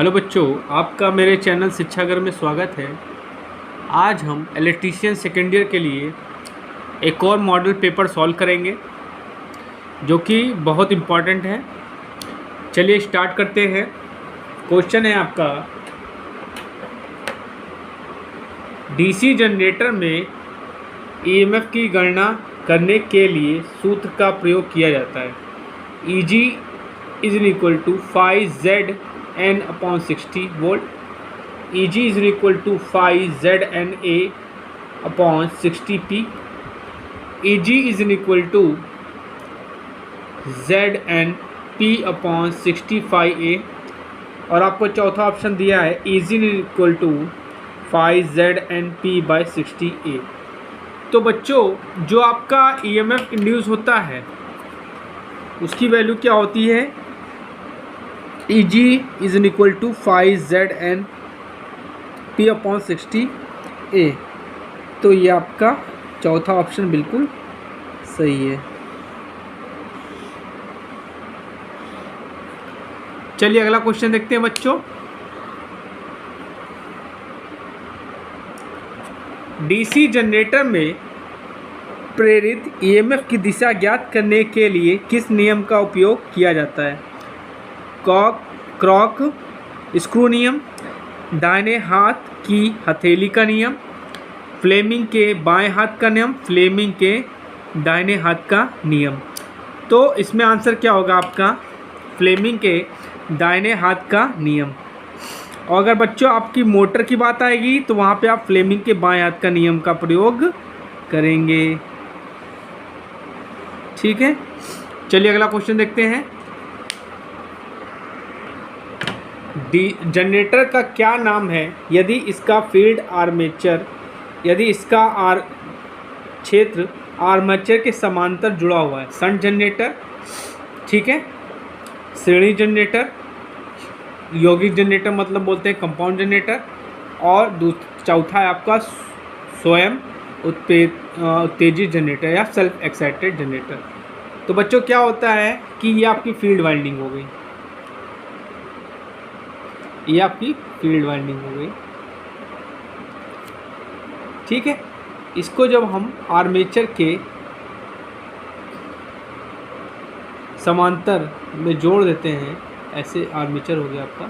Hello बच्चों, आपका मेरे चैनल शिक्षागर में स्वागत है। आज हम इलेक्ट्रीशियन सेकेंड ईयर के लिए एक और मॉडल पेपर सॉल्व करेंगे जो कि बहुत इम्पॉर्टेंट है। चलिए स्टार्ट करते हैं। क्वेश्चन है आपका, डीसी जनरेटर में ईएमएफ की गणना करने के लिए सूत्र का प्रयोग किया जाता है। EG is equal to 5ZN/60 volt. EG is equal to 5ZNA/60P। EG is equal to ZNP/65A। और आपको चौथा ऑप्शन दिया है EG is equal to 5ZNP/60A। तो बच्चों, जो आपका EMF इंड्यूस होता है उसकी वैल्यू क्या होती है? EG is equal to 5ZNP/60A। तो ये आपका चौथा ऑप्शन बिल्कुल सही है। चलिए अगला क्वेश्चन देखते हैं बच्चों। डीसी जनरेटर में प्रेरित EMF की दिशा ज्ञात करने के लिए किस नियम का उपयोग किया जाता है? क्रॉक स्क्रू नियम, दाहिने हाथ की हथेली का नियम, फ्लेमिंग के बाएं हाथ का नियम, फ्लेमिंग के दाहिने हाथ का नियम। तो इसमें आंसर क्या होगा आपका? फ्लेमिंग के दाहिने हाथ का नियम। और अगर बच्चों आपकी मोटर की बात आएगी तो वहाँ पे आप फ्लेमिंग के बाएं हाथ का नियम का प्रयोग करेंगे। ठीक है, चलिए अगला क्वेश्चन देखते हैं। जनरेटर का क्या नाम है यदि इसका फील्ड आर्मेचर क्षेत्र आर्मेचर के समांतर जुड़ा हुआ है? शंट जनरेटर, ठीक है, श्रेणी जनरेटर, यौगिक जनरेटर मतलब बोलते हैं कंपाउंड जनरेटर, और चौथा है आपका स्वयं उत्तेजित जनरेटर या सेल्फ एक्साइटेड जनरेटर। तो बच्चों क्या होता है कि ये आपकी फील्ड वाइंडिंग हो गई, ये आपकी फील्ड वाइंडिंग हो गई। ठीक है, इसको जब हम आर्मेचर के समांतर में जोड़ देते हैं, ऐसे आर्मेचर हो गया आपका,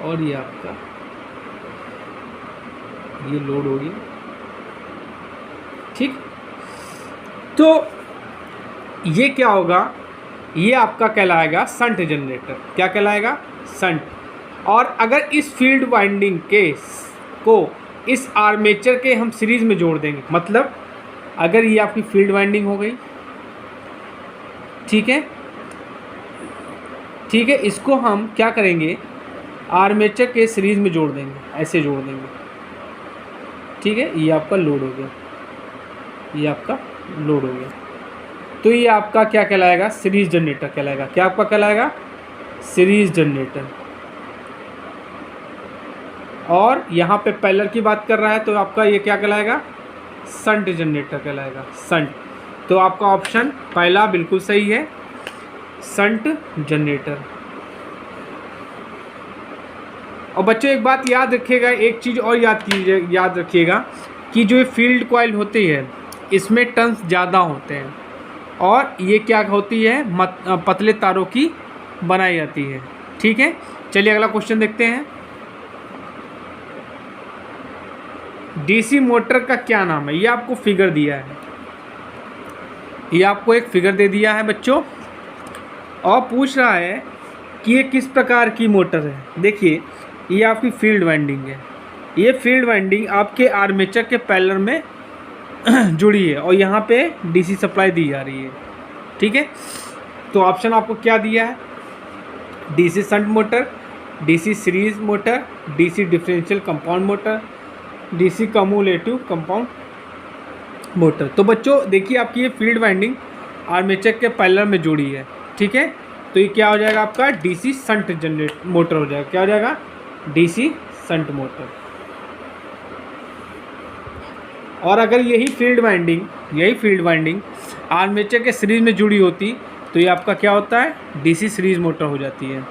और ये आपका ये लोड हो गया। ठीक, तो ये क्या होगा? ये आपका कहलाएगा शंट जनरेटर। क्या कहलाएगा? शंट। और अगर इस फील्ड वाइंडिंग को इस आर्मेचर के हम सीरीज में जोड़ देंगे, मतलब अगर ये आपकी फील्ड वाइंडिंग हो गई, ठीक है, ठीक है, इसको हम क्या करेंगे? आर्मेचर के सीरीज में जोड़ देंगे, ऐसे जोड़ देंगे। ठीक है, ये आपका लोड हो गया, ये आपका लोड हो गया। तो ये आपका क्या कहलाएगा? सीरीज जनरेटर कहलाएगा। क्या आपका कहलाएगा? Series generator. और यहाँ पे पैरेलल की बात कर रहा है तो आपका ये क्या कहलाएगा? शंट जनरेटर कहलाएगा, शंट। तो आपका ऑप्शन पहला बिल्कुल सही है, शंट जनरेटर। और बच्चों एक बात याद रखिएगा, एक चीज़ और याद रखिएगा कि जो ये फील्ड कॉइल होती है इसमें टर्न्स ज़्यादा होते हैं, और ये क्या होती है? पतले तारों की बनाई जाती है। ठीक है, चलिए अगला क्वेश्चन देखते हैं। डीसी मोटर का क्या नाम है? ये आपको फिगर दिया है, ये आपको एक फिगर दे दिया है बच्चों, और पूछ रहा है कि ये किस प्रकार की मोटर है। देखिए, ये आपकी फील्ड वाइंडिंग है। ये फील्ड वाइंडिंग आपके आर्मेचर के पैरेलल में जुड़ी है, और यहाँ पे डीसी सप्लाई दी जा रही है। ठीक है, तो ऑप्शन आपको क्या दिया है? DC shunt motor, DC series motor, DC differential compound motor, DC cumulative compound motor. तो बच्चों देखिए, आपकी ये फील्ड वाइंडिंग आर्मेचर के पैरेलल में जुड़ी है। ठीक है, तो ये क्या हो जाएगा? आपका डीसी शंट मोटर हो जाएगा। क्या हो जाएगा? DC shunt motor. और अगर यही फील्ड वाइंडिंग आर्मेचर के सीरीज में जुड़ी होती तो ये आपका क्या होता है, डीसी सीरीज मोटर हो जाती है।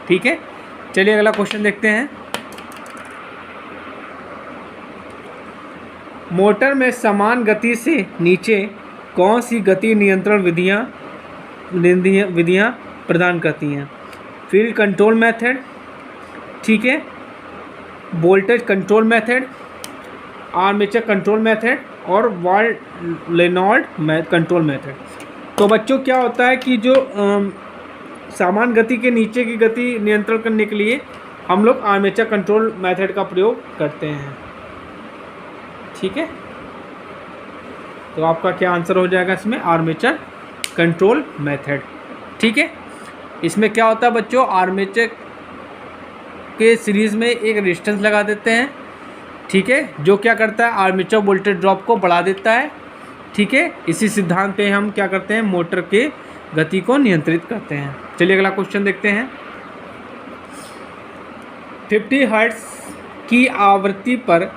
ठीक है, चलिए अगला क्वेश्चन देखते हैं। मोटर में समान गति से नीचे कौन सी गति नियंत्रण विधियाँ प्रदान करती हैं? फील्ड कंट्रोल मेथड, ठीक है, voltage control method, armature control method और वाल्व लेनॉर्ड कंट्रोल मेथड। तो बच्चों क्या होता है कि जो समान गति के नीचे की गति नियंत्रण करने के लिए हम लोग आर्मेचर कंट्रोल मेथड का प्रयोग करते हैं। ठीक है, तो आपका क्या आंसर हो जाएगा इसमें, आर्मेचर कंट्रोल मेथड। ठीक है, इसमें क्या होता है बच्चों, आर्मेचर के सीरीज़ में एक रेजिस्टेंस लगा देते हैं। ठीक है, जो क्या करता है, आर्मेचर वोल्टेज ड्रॉप को बढ़ा देता है। ठीक है, इसी सिद्धांत पे हम क्या करते हैं, मोटर के गति को नियंत्रित करते हैं। चलिए अगला क्वेश्चन देखते हैं। 50 हर्ट्ज की आवृत्ति पर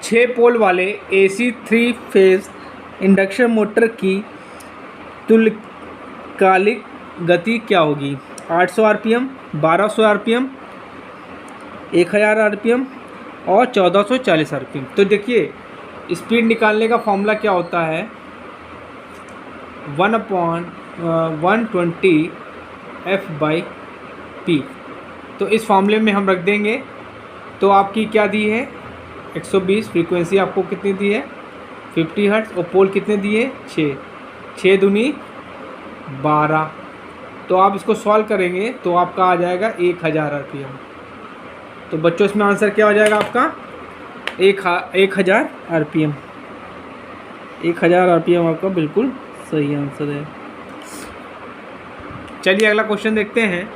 6 पोल वाले AC 3 फेज इंडक्शन मोटर की तुल्यकालिक गति क्या होगी? 800 RPM, 1200 RPM, 1000 RPM और 1440 RPM। तो देखिए स्पीड निकालने का फॉर्मूला क्या होता है, 1/120 F/P। तो इस फॉर्मूले में हम रख देंगे। तो आपकी क्या दी है, 120। फ्रीक्वेंसी आपको कितनी दी है, 50 हर्ट्ज, और पोल कितने दिए, 6। 6 दूनी 12। तो आप इसको सॉल्व करेंगे तो आपका आ जाएगा 1000 RPM। तो बच्चों इसमें आंसर क्या हो जाएगा आपका, 1000 RPM। 1000 RPM आपका बिल्कुल सही आंसर है। चलिए अगला क्वेश्चन देखते हैं।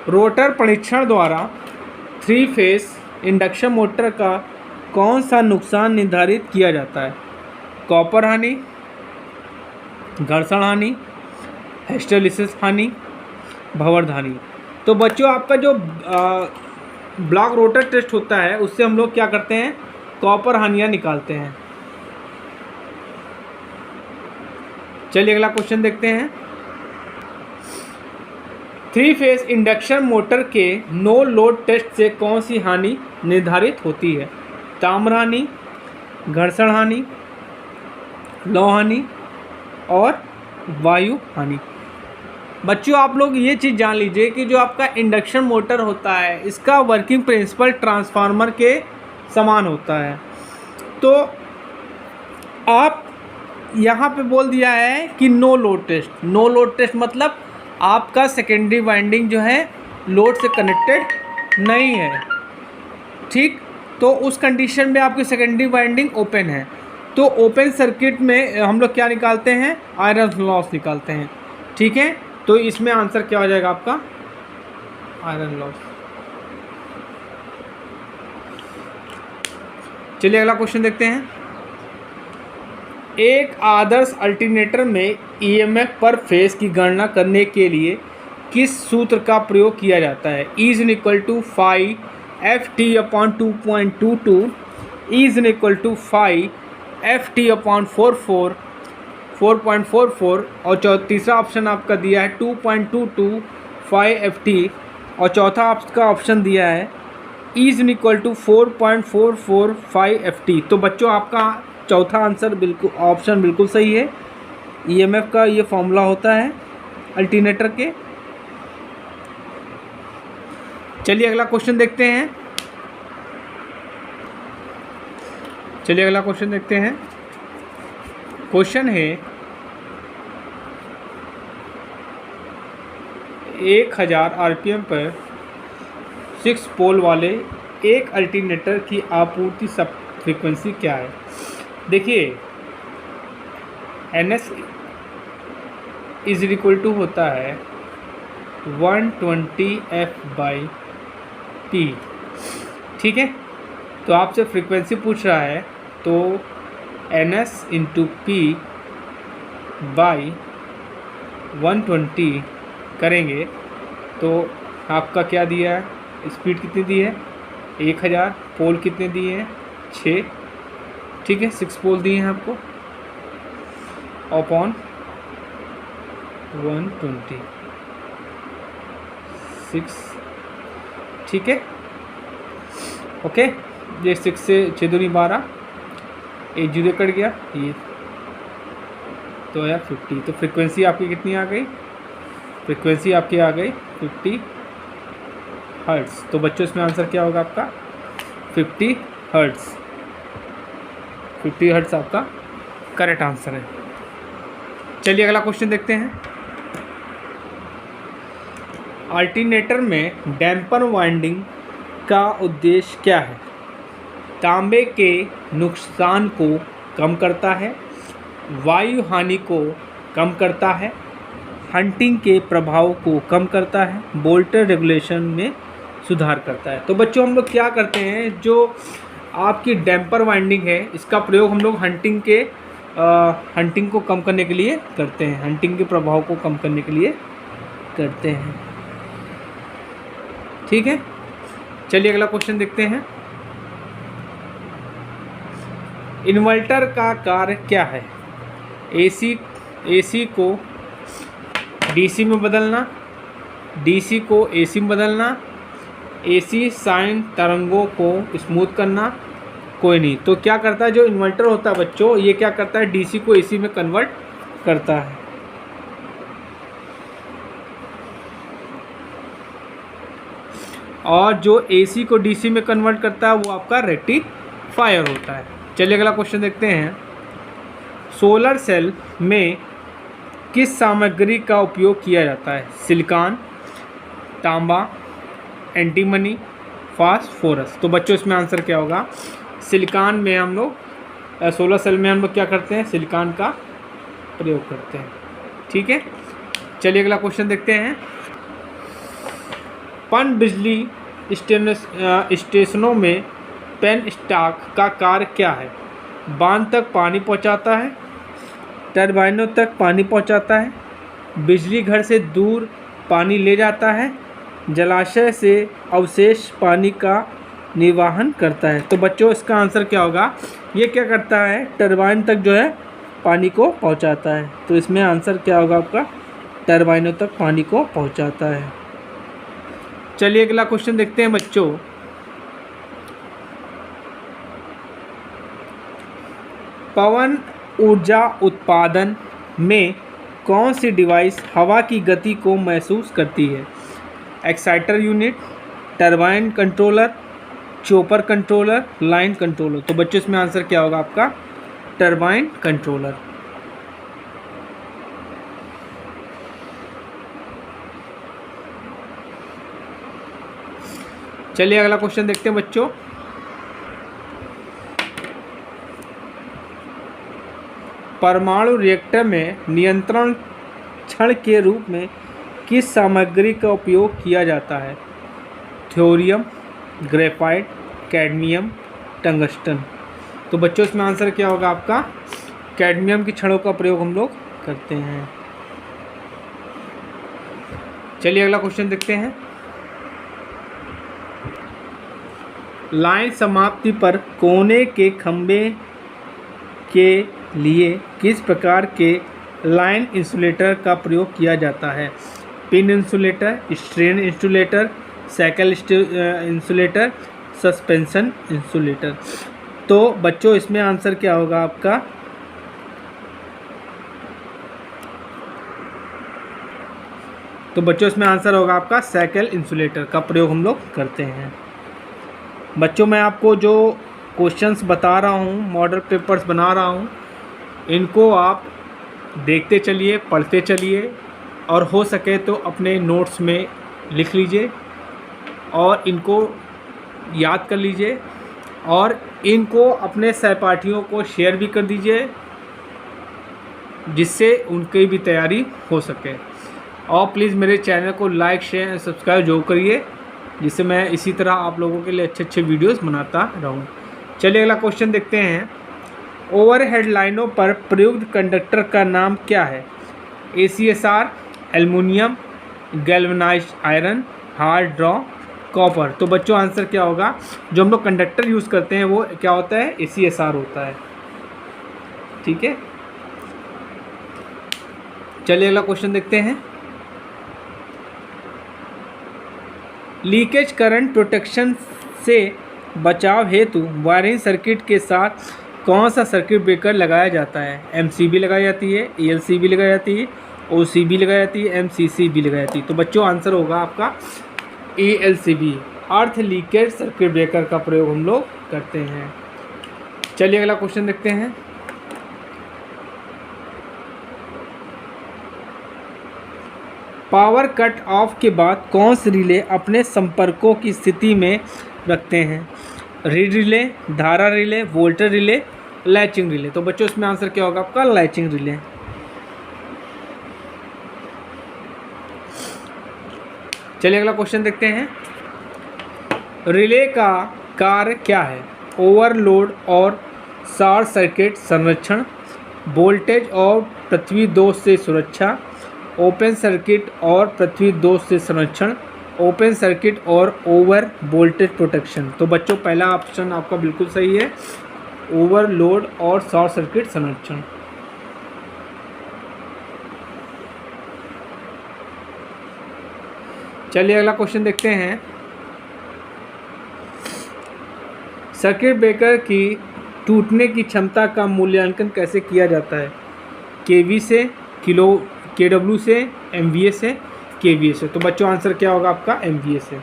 रोटर परीक्षण द्वारा 3 फेज इंडक्शन मोटर का कौन सा नुकसान निर्धारित किया जाता है? कॉपर हानि, घर्षण हानि, हिस्टेरिसिस हानि, भंवर हानि। तो बच्चों आपका जो ब्लॉक रोटर टेस्ट होता है उससे हम लोग क्या करते हैं, कॉपर हानियाँ निकालते हैं। चलिए अगला क्वेश्चन देखते हैं। 3 फेज इंडक्शन मोटर के नो लोड टेस्ट से कौन सी हानि निर्धारित होती है? ताम्र हानि, घर्षण हानि, लौह हानि और वायु हानि। बच्चों आप लोग ये चीज़ जान लीजिए कि जो आपका इंडक्शन मोटर होता है इसका वर्किंग प्रिंसिपल ट्रांसफार्मर के समान होता है। तो आप यहाँ पे बोल दिया है कि no load test. No load test मतलब आपका सेकेंडरी वाइंडिंग जो है लोड से कनेक्टेड नहीं है। ठीक, तो उस कंडीशन में आपकी सेकेंडरी वाइंडिंग ओपन है। तो ओपन सर्किट में हम लोग क्या निकालते हैं, आयरन लॉस निकालते हैं। ठीक है, तो इसमें आंसर क्या हो जाएगा आपका, आयरन लॉस। चलिए अगला क्वेश्चन देखते हैं। एक आदर्श अल्टरनेटर में EMF पर फेज की गणना करने के लिए किस सूत्र का प्रयोग किया जाता है? E = 5 FT/2.22, E = 5 FT/4.44 और तीसरा ऑप्शन आपका दिया है 2.22 5 FT और चौथा आपका ऑप्शन दिया है E = 4.44 5 FT। तो बच्चों आपका चौथा आंसर बिल्कुल ऑप्शन बिल्कुल सही है। EMF का ये फॉर्मूला होता है अल्टरनेटर के। चलिए अगला क्वेश्चन देखते हैं। क्वेश्चन है 1000 RPM पर 6 पोल वाले एक अल्टरनेटर की आपूर्ति सब फ्रीक्वेंसी क्या है? देखिए NS = होता है 120 F/P। ठीक है, तो आपसे फ्रीक्वेंसी पूछ रहा है तो NS × P/120 करेंगे तो आपका क्या दिया है, स्पीड कितनी दी है, 1000। पोल कितने दिए हैं? 6, ठीक है, 6 पोल दिए हैं आपको अपॉन 126, ठीक है, ओके। ये 6 से 6 दूनी 12, 1 जीरो कट गया, ये तो यार 50। तो फ्रीक्वेंसी आपकी कितनी आ गई? फ्रीक्वेंसी आपकी आ गई 50 हर्ट्ज़। तो बच्चों इसमें आंसर क्या होगा आपका? 50 हर्ट्ज़। 50 हर्ट्ज़ आपका करेक्ट आंसर है। चलिए अगला क्वेश्चन देखते हैं। अल्टरनेटर में डैम्पर वाइंडिंग का उद्देश्य क्या है? तांबे के नुकसान को कम करता है, वायु हानि को कम करता है, हंटिंग के प्रभाव को कम करता है, वोल्टेज रेगुलेशन में सुधार करता है। तो बच्चों हम लोग क्या करते हैं, जो आपकी डैम्पर वाइंडिंग है इसका प्रयोग हम लोग हंटिंग को कम करने के लिए करते हैं, हंटिंग के प्रभाव को कम करने के लिए करते हैं, ठीक है। चलिए अगला क्वेश्चन देखते हैं। इन्वर्टर का कार्य क्या है? एसी को डीसी में बदलना, डीसी को एसी में बदलना, एसी साइन तरंगों को स्मूथ करना, कोई नहीं। तो क्या करता है जो इन्वर्टर होता है बच्चों, ये क्या करता है? डीसी को एसी में कन्वर्ट करता है। और जो एसी को डीसी में कन्वर्ट करता है वो आपका रेक्टिफायर होता है। चलिए अगला क्वेश्चन देखते हैं। सोलर सेल में किस सामग्री का उपयोग किया जाता है? सिलिकॉन, तांबा, एंटीमनी, फास्फोरस। तो बच्चों इसमें आंसर क्या होगा? सिलिकॉन में हम लोग सोलर सेल में हम लोग क्या करते हैं? सिलिकॉन का प्रयोग करते हैं, ठीक है। चलिए अगला क्वेश्चन देखते हैं। पनबिजली स्टेशनों में पेन स्टॉक का कार्य क्या है? बांध तक पानी पहुंचाता है, टरबाइनों तक पानी पहुंचाता है, बिजली घर से दूर पानी ले जाता है, जलाशय से अवशेष पानी का निर्वहन करता है। तो बच्चों इसका आंसर क्या होगा? ये क्या करता है? टरबाइन तक जो है पानी को पहुंचाता है। तो इसमें आंसर क्या होगा आपका? टरबाइनों तक पानी को पहुंचाता है। चलिए अगला क्वेश्चन देखते हैं बच्चों। पवन ऊर्जा उत्पादन में कौन सी डिवाइस हवा की गति को महसूस करती है? Exciter unit, turbine controller, chopper controller, line controller. तो बच्चों इसमें आंसर क्या होगा आपका? Turbine controller. चलिए अगला क्वेश्चन देखते हैं बच्चों। परमाणु रिएक्टर में नियंत्रण छड़ के रूप में किस सामग्री का उपयोग किया जाता है? Thorium, graphite, cadmium, tungsten. तो बच्चों इसमें आंसर क्या होगा आपका? कैडमियम की छड़ों का प्रयोग हम लोग करते हैं। चलिए अगला क्वेश्चन देखते हैं। लाइन समाप्ति पर कोने के खंभे के लिए किस प्रकार के लाइन इंसुलेटर का प्रयोग किया जाता है? Pin insulator, strain insulator, cycle insulator, suspension insulator. तो बच्चों इसमें आंसर क्या होगा आपका? तो बच्चों इसमें आंसर होगा आपका साइकिल इंसुलेटर का प्रयोग हम लोग करते हैं। बच्चों मैं आपको जो क्वेश्चंस बता रहा हूँ, मॉडल पेपर्स बना रहा हूँ, इनको आप देखते चलिए, पढ़ते चलिए और हो सके तो अपने नोट्स में लिख लीजिए और इनको याद कर लीजिए और इनको अपने सहपाठियों को शेयर भी कर दीजिए जिससे उनकी भी तैयारी हो सके। और प्लीज़ मेरे चैनल को लाइक, शेयर एंड सब्सक्राइब जरूर करिए जिससे मैं इसी तरह आप लोगों के लिए अच्छे अच्छे वीडियोस बनाता रहूं। चलिए अगला क्वेश्चन देखते हैं। ओवरहेड लाइनों पर प्रयुक्त कंडक्टर का नाम क्या है? ACSR, aluminium, galvanised iron, hard draw, copper. तो बच्चों आंसर क्या होगा, जो हम लोग कंडक्टर यूज़ करते हैं वो क्या होता है, ACSR होता है। ठीक है, चलिए अगला क्वेश्चन देखते हैं। लीकेज करंट प्रोटेक्शन से बचाव हेतु वायरिंग सर्किट के साथ कौन सा सर्किट ब्रेकर लगाया जाता है? MCB लगाई जाती है, ELCB लगाई जाती है, OCB लगाई जाती है, MCCB लगाई जाती है। तो बच्चों आंसर होगा आपका ELCB, अर्थ लीकेज सर्किट ब्रेकर का प्रयोग हम लोग करते हैं। चलिए अगला क्वेश्चन देखते हैं। पावर कट ऑफ के बाद कौन से रिले अपने संपर्कों की स्थिति में रखते हैं? रीड रिले, धारा relay, voltage relay, latching relay. तो बच्चों इसमें आंसर क्या होगा आपका, लैचिंग रिले। चलिए अगला क्वेश्चन देखते हैं। रिले का कार्य क्या है? ओवरलोड और शॉर्ट सर्किट संरक्षण, वोल्टेज और पृथ्वी दोष से सुरक्षा, ओपन सर्किट और पृथ्वी दोष से संरक्षण, ओपन सर्किट और ओवर वोल्टेज प्रोटेक्शन। तो बच्चों पहला ऑप्शन आपका बिल्कुल सही है, ओवरलोड और शॉर्ट सर्किट संरक्षण। चलिए अगला क्वेश्चन देखते हैं। सर्किट ब्रेकर की टूटने की क्षमता का मूल्यांकन कैसे किया जाता है? केवी से, KW से, MVA से, KVA से। तो बच्चों आंसर क्या होगा आपका, MVA से।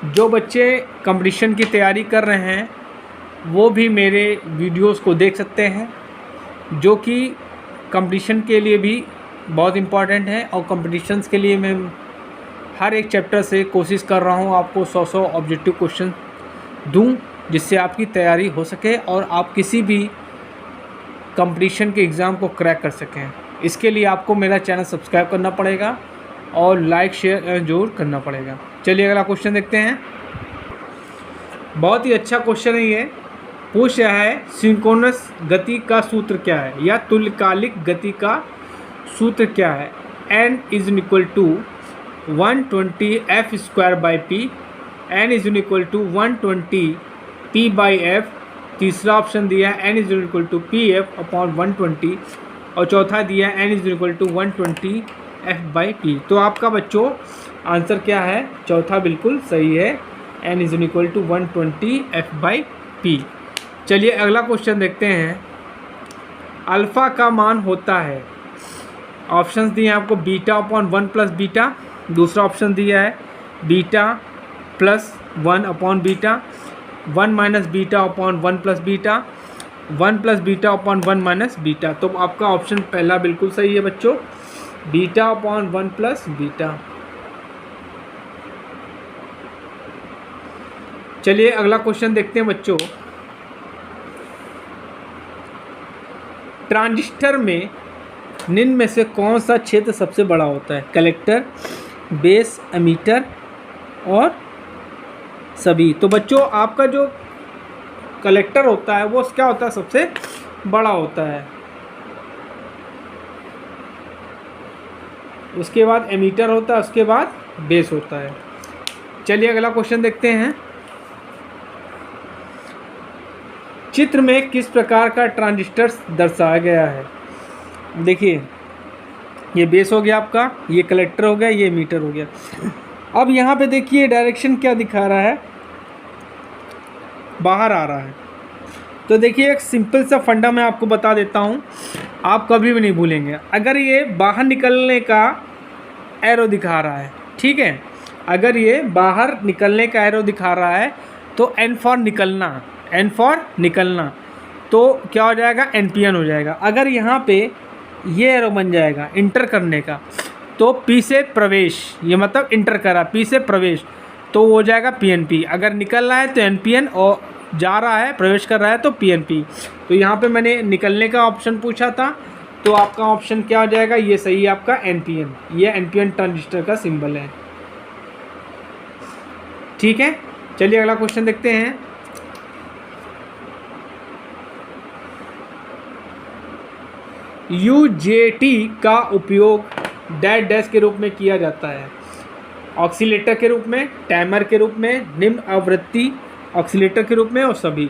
जो बच्चे कंपटीशन की तैयारी कर रहे हैं वो भी मेरे वीडियोस को देख सकते हैं, जो कि कंपटीशन के लिए भी बहुत इम्पॉर्टेंट है। और कंपटीशन्स के लिए मैं हर एक चैप्टर से कोशिश कर रहा हूँ आपको 100 ऑब्जेक्टिव क्वेश्चन दूँ, जिससे आपकी तैयारी हो सके और आप किसी भी कंपटीशन के एग्ज़ाम को क्रैक कर सकें। इसके लिए आपको मेरा चैनल सब्सक्राइब करना पड़ेगा और लाइक शेयर जरूर करना पड़ेगा। चलिए अगला क्वेश्चन देखते हैं। बहुत ही अच्छा क्वेश्चन है ये। पूछ रहा है सिंक्रोनस गति का सूत्र क्या है, या तुल्यकालिक गति का सूत्र क्या है? N = 120 F²/P, N = 120 P/F। तीसरा ऑप्शन दिया है N = PF/120 और चौथा दिया है N = 120 F/P। तो आपका बच्चों आंसर क्या है, चौथा बिल्कुल सही है, N = 120 F/P। चलिए अगला क्वेश्चन देखते हैं। अल्फ़ा का मान होता है, ऑप्शंस दिए हैं आपको, β/1 + β। दूसरा ऑप्शन दिया है β + 1/β, 1 - β/1 + β, 1 + β/1 - β। तो आपका ऑप्शन पहला बिल्कुल सही है बच्चों, β/1 + β। चलिए अगला क्वेश्चन देखते हैं बच्चों। ट्रांजिस्टर में निम्न में से कौन सा क्षेत्र सबसे बड़ा होता है? कलेक्टर, बेस, एमीटर और सभी। तो बच्चों आपका जो कलेक्टर होता है वो क्या होता है, सबसे बड़ा होता है। उसके बाद एमीटर होता है, उसके बाद बेस होता है। चलिए अगला क्वेश्चन देखते हैं। चित्र में किस प्रकार का ट्रांजिस्टर दर्शाया गया है? देखिए ये बेस हो गया आपका, ये कलेक्टर हो गया, ये मीटर हो गया। अब यहाँ पे देखिए डायरेक्शन क्या दिखा रहा है, बाहर आ रहा है। तो देखिए एक सिंपल सा फंडा मैं आपको बता देता हूँ, आप कभी भी नहीं भूलेंगे। अगर ये बाहर निकलने का एरो दिखा रहा है, ठीक है, अगर ये बाहर निकलने का एरो दिखा रहा है तो N फॉर निकलना, N फॉर निकलना, तो क्या हो जाएगा, NPN हो जाएगा। अगर यहाँ पे ये एरो बन जाएगा इंटर करने का, तो P से प्रवेश, ये मतलब इंटर करा, P से प्रवेश, तो वो हो जाएगा PNP। अगर निकल रहा है तो NPN, और जा रहा है, प्रवेश कर रहा है तो PNP। तो यहाँ पे मैंने निकलने का ऑप्शन पूछा था, तो आपका ऑप्शन क्या हो जाएगा, ये सही है आपका NPN। ये NPN ट्रांजिस्टर का सिंबल है, ठीक है। चलिए अगला क्वेश्चन देखते हैं। UJT का उपयोग डैश डैश के रूप में किया जाता है। ऑक्सीलेटर के रूप में, टाइमर के रूप में, निम्न आवृत्ति ऑक्सीलेटर के रूप में और सभी।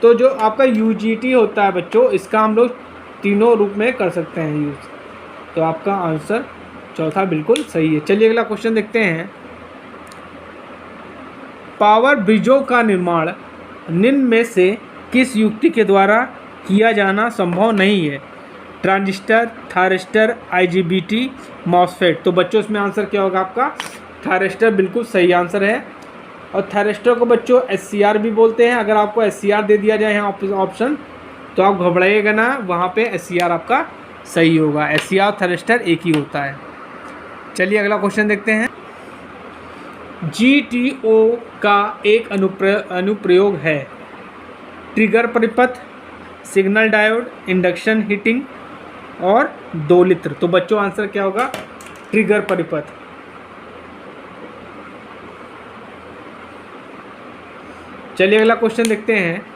तो जो आपका यूजीटी होता है बच्चों, इसका हम लोग तीनों रूप में कर सकते हैं यूज़। तो आपका आंसर चौथा बिल्कुल सही है। चलिए अगला क्वेश्चन देखते हैं। पावर ब्रिजों का निर्माण निम्न में से किस युक्ति के द्वारा किया जाना संभव नहीं है? Transistor, thyristor, IGBT, MOSFET. तो बच्चों इसमें आंसर क्या होगा आपका? थायरिस्टर बिल्कुल सही आंसर है। और थायरिस्टर को बच्चों एससीआर भी बोलते हैं। अगर आपको एससीआर दे दिया जाए यहाँ ऑप्शन, तो आप घबराइएगा ना, वहाँ पे एससीआर आपका सही होगा। एससीआर थायरिस्टर एक ही होता है। चलिए अगला क्वेश्चन देखते हैं। जीटीओ का एक अनुप्रयोग है ट्रिगर परिपथ, सिग्नल डायोड, इंडक्शन हीटिंग और दोलित्र। तो बच्चों आंसर क्या होगा? ट्रिगर परिपथ। चलिए अगला क्वेश्चन देखते हैं।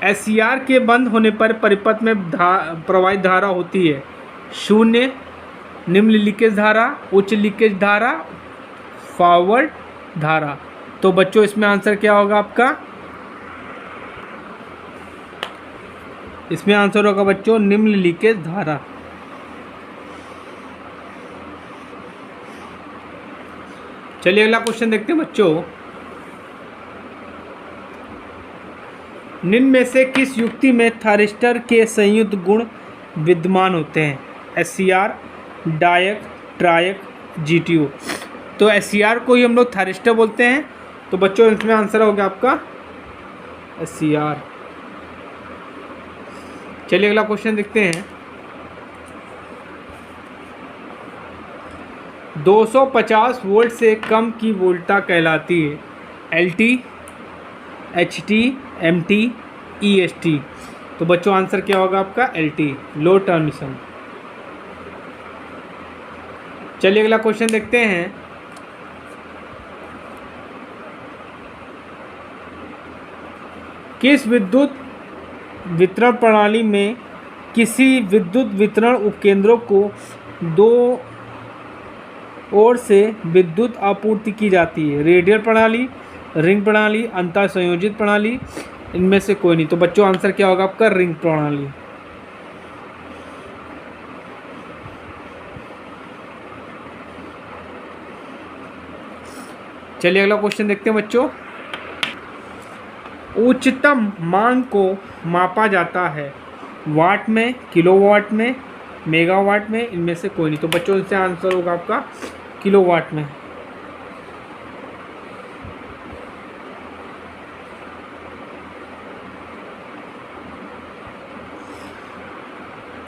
एससीआर के बंद होने पर परिपथ में प्रवाहित धारा होती है शून्य, निम्न लीकेज धारा, उच्च लीकेज धारा, फॉरवर्ड धारा। तो बच्चों इसमें आंसर क्या होगा आपका? इसमें आंसर होगा बच्चों निम्न लीकेज धारा। चलिए अगला क्वेश्चन देखते हैं बच्चों। निम्न में से किस युक्ति में थायरिस्टर के संयुक्त गुण विद्यमान होते हैं? SCR, डायक, ट्रायक, GTO. तो एससीआर को ही हम लोग थायरिस्टर बोलते हैं। तो बच्चों इसमें आंसर होगा आपका एससीआर। चलिए अगला क्वेश्चन देखते हैं। 250 वोल्ट से कम की वोल्टता कहलाती है एलटी, एचटी, एमटी, ईएसटी। तो बच्चों आंसर क्या होगा आपका? एलटी, लो ट्रांसमिशन। चलिए अगला क्वेश्चन देखते हैं। किस विद्युत वितरण प्रणाली में किसी विद्युत वितरण उपकेंद्रों को दो ओर से विद्युत आपूर्ति की जाती है? रेडियल प्रणाली, रिंग प्रणाली, अंतर संयोजित प्रणाली, इनमें से कोई नहीं। तो बच्चों आंसर क्या होगा आपका? रिंग प्रणाली। चलिए अगला क्वेश्चन देखते हैं बच्चों। उच्चतम मांग को मापा जाता है वाट में, किलोवाट में, मेगावाट में, इनमें से कोई नहीं। तो बच्चों इससे आंसर होगा आपका किलोवाट में।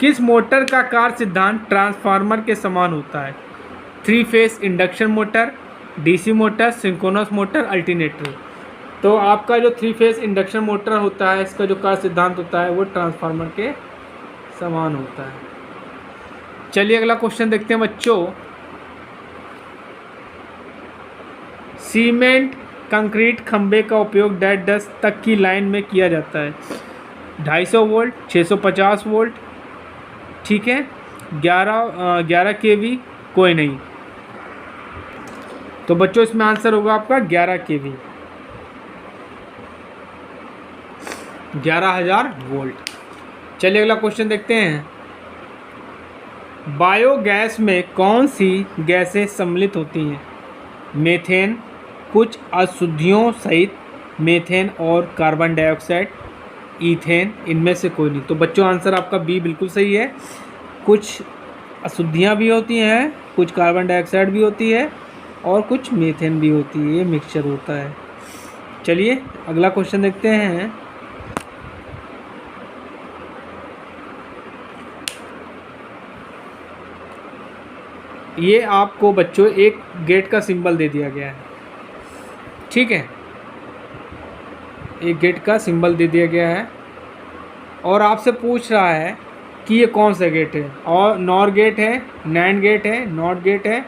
किस मोटर का कार्य सिद्धांत ट्रांसफार्मर के समान होता है? 3 phase induction motor, DC motor, synchronous motor, alternator. तो आपका जो 3 फेस इंडक्शन मोटर होता है, इसका जो कार्य सिद्धांत होता है वो ट्रांसफार्मर के समान होता है। चलिए अगला क्वेश्चन देखते हैं बच्चों। सीमेंट कंक्रीट खंबे का उपयोग डैश डैश तक की लाइन में किया जाता है? 250 वोल्ट, 650 वोल्ट, ठीक है, 11 केवी, कोई नहीं। तो बच्चों इसमें आंसर होगा आपका 11 केवी, 11,000 वोल्ट। चलिए अगला क्वेश्चन देखते हैं। बायोगैस में कौन सी गैसें सम्मिलित होती हैं? मीथेन, कुछ अशुद्धियों सहित मीथेन और कार्बन डाइऑक्साइड, ईथेन, इनमें से कोई नहीं। तो बच्चों आंसर आपका बी बिल्कुल सही है। कुछ अशुद्धियाँ भी होती हैं, कुछ कार्बन डाइऑक्साइड भी होती है और कुछ मीथेन भी होती है, ये मिक्सचर होता है। चलिए अगला क्वेश्चन देखते हैं। ये आपको बच्चों एक गेट का सिंबल दे दिया गया है, ठीक है, एक गेट का सिंबल दे दिया गया है और आपसे पूछ रहा है कि ये कौन सा गेट है, और नॉर गेट है, नैंड गेट है, नॉट गेट है,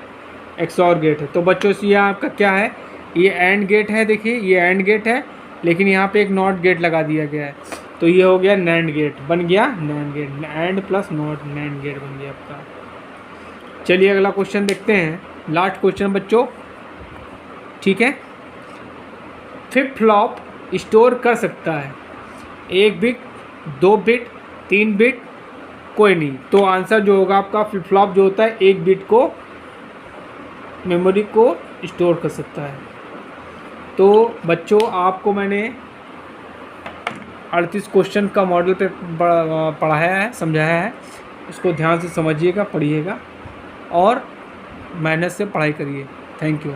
एक्सॉर गेट है। तो बच्चों से ये आपका क्या है? ये एंड गेट है। देखिए ये एंड गेट है, लेकिन यहाँ पे एक नॉट गेट लगा दिया गया है, तो ये हो गया नैंड गेट, बन गया NAND gate, AND plus NOT, NAND gate बन गया आपका। चलिए अगला क्वेश्चन देखते हैं, लास्ट क्वेश्चन बच्चों। ठीक है। फ्लिप फ्लॉप स्टोर कर सकता है 1 बिट, 2 बिट, 3 बिट, कोई नहीं। तो आंसर जो होगा आपका फ्लिप फ्लॉप जो होता है 1 बिट को मेमोरी को स्टोर कर सकता है। तो बच्चों आपको मैंने 38 क्वेश्चन का मॉडल पे पढ़ाया है, समझाया है। इसको ध्यान से समझिएगा, पढ़िएगा और मेहनत से पढ़ाई करिए। Thank you.